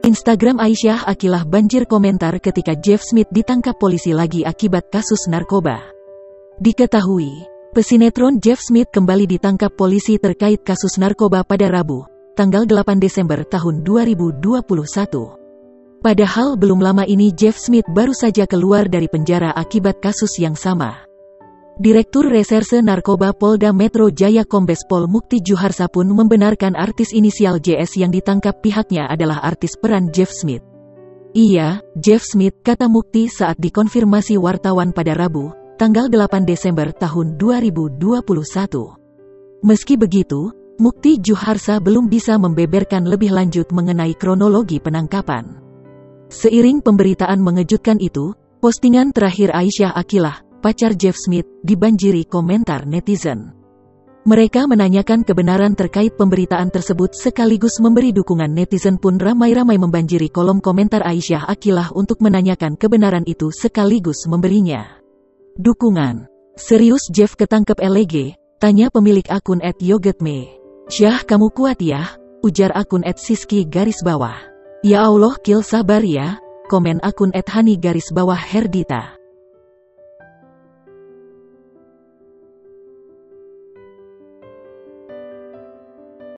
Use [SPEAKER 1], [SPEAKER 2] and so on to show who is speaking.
[SPEAKER 1] Instagram Aisyah Aqilah banjir komentar ketika Jeff Smith ditangkap polisi lagi akibat kasus narkoba. Diketahui, pesinetron Jeff Smith kembali ditangkap polisi terkait kasus narkoba pada Rabu, tanggal 8 Desember tahun 2021. Padahal belum lama ini Jeff Smith baru saja keluar dari penjara akibat kasus yang sama. Direktur Reserse Narkoba Polda Metro Jaya Kombes Pol Mukti Juharsa pun membenarkan artis inisial JS yang ditangkap pihaknya adalah artis peran Jeff Smith. Iya, Jeff Smith, kata Mukti saat dikonfirmasi wartawan pada Rabu, tanggal 8 Desember tahun 2021. Meski begitu, Mukti Juharsa belum bisa membeberkan lebih lanjut mengenai kronologi penangkapan. Seiring pemberitaan mengejutkan itu, postingan terakhir Aisyah Aqilah, pacar Jeff Smith, dibanjiri komentar netizen. Mereka menanyakan kebenaran terkait pemberitaan tersebut sekaligus memberi dukungan. Netizen pun ramai-ramai membanjiri kolom komentar Aisyah Aqilah untuk menanyakan kebenaran itu sekaligus memberinya dukungan. Serius Jeff ketangkep LG? Tanya pemilik akun @yogetme. Syah kamu kuat ya? Ujar akun @siski_. Ya Allah kil sabar ya, komen akun @hani_herdita.